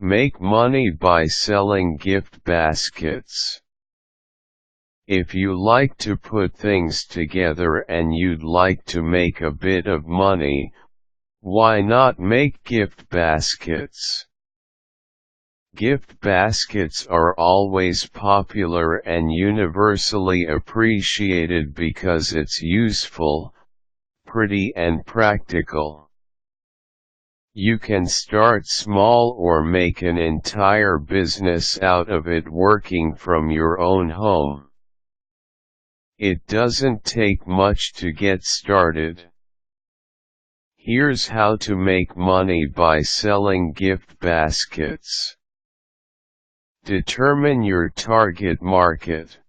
Make money by selling gift baskets. If you like to put things together and you'd like to make a bit of money, why not make gift baskets? Gift baskets are always popular and universally appreciated because it's useful, pretty and practical. You can start small or make an entire business out of it working from your own home. It doesn't take much to get started. Here's how to make money by selling gift baskets. Determine your target market.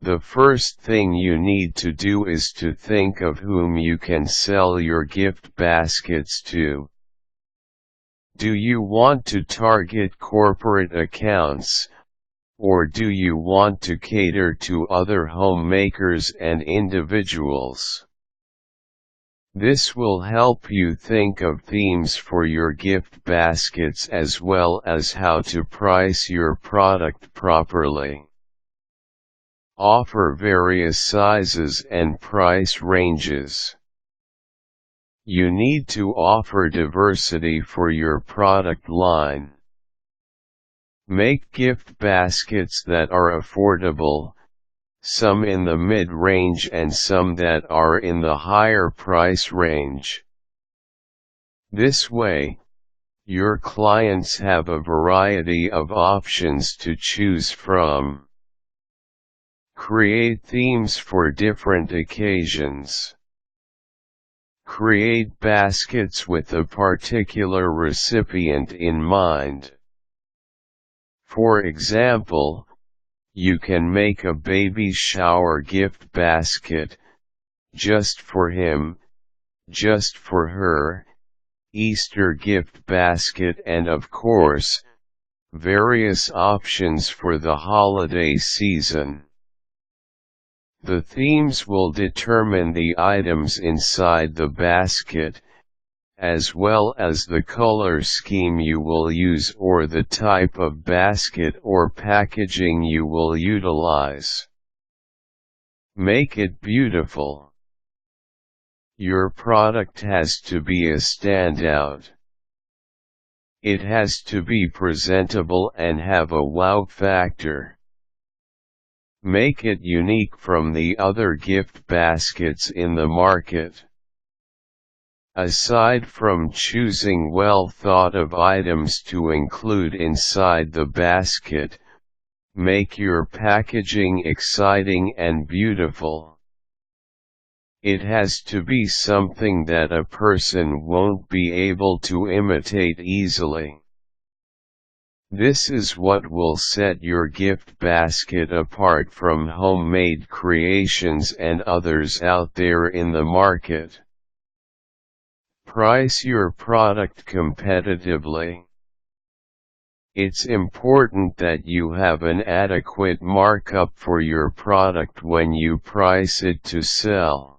The first thing you need to do is to think of whom you can sell your gift baskets to. Do you want to target corporate accounts, or do you want to cater to other homemakers and individuals? This will help you think of themes for your gift baskets as well as how to price your product properly. Offer various sizes and price ranges. You need to offer diversity for your product line. Make gift baskets that are affordable, some in the mid-range and some that are in the higher price range. This way, your clients have a variety of options to choose from. Create themes for different occasions. Create baskets with a particular recipient in mind. For example, you can make a baby shower gift basket, just for him, just for her, Easter gift basket, and of course, various options for the holiday season. The themes will determine the items inside the basket, as well as the color scheme you will use or the type of basket or packaging you will utilize. Make it beautiful. Your product has to be a standout. It has to be presentable and have a wow factor. Make it unique from the other gift baskets in the market. Aside from choosing well thought of items to include inside the basket, make your packaging exciting and beautiful. It has to be something that a person won't be able to imitate easily. This is what will set your gift basket apart from homemade creations and others out there in the market. Price your product competitively. It's important that you have an adequate markup for your product when you price it to sell.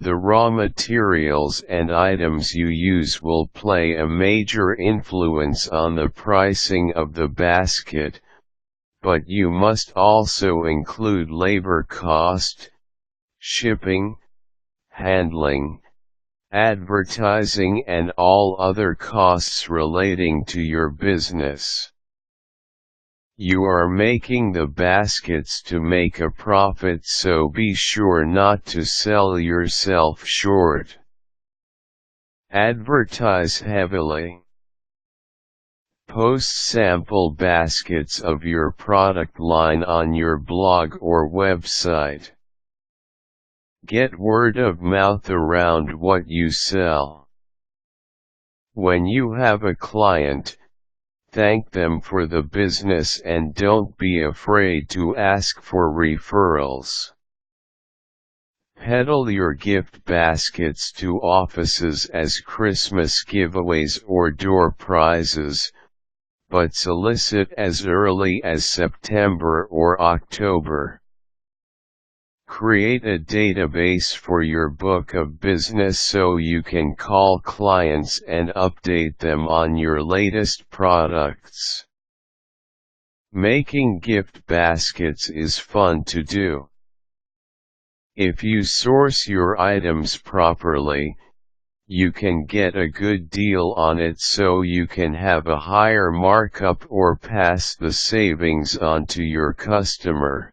The raw materials and items you use will play a major influence on the pricing of the basket, but you must also include labor cost, shipping, handling, advertising, and all other costs relating to your business. You are making the baskets to make a profit, so be sure not to sell yourself short. Advertise heavily. Post sample baskets of your product line on your blog or website. Get word of mouth around what you sell. When you have a client, thank them for the business and don't be afraid to ask for referrals. Peddle your gift baskets to offices as Christmas giveaways or door prizes, but solicit as early as September or October. Create a database for your book of business so you can call clients and update them on your latest products. Making gift baskets is fun to do. If you source your items properly, you can get a good deal on it so you can have a higher markup or pass the savings on to your customer.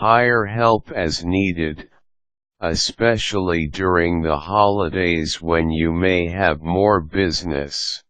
Hire help as needed, especially during the holidays when you may have more business.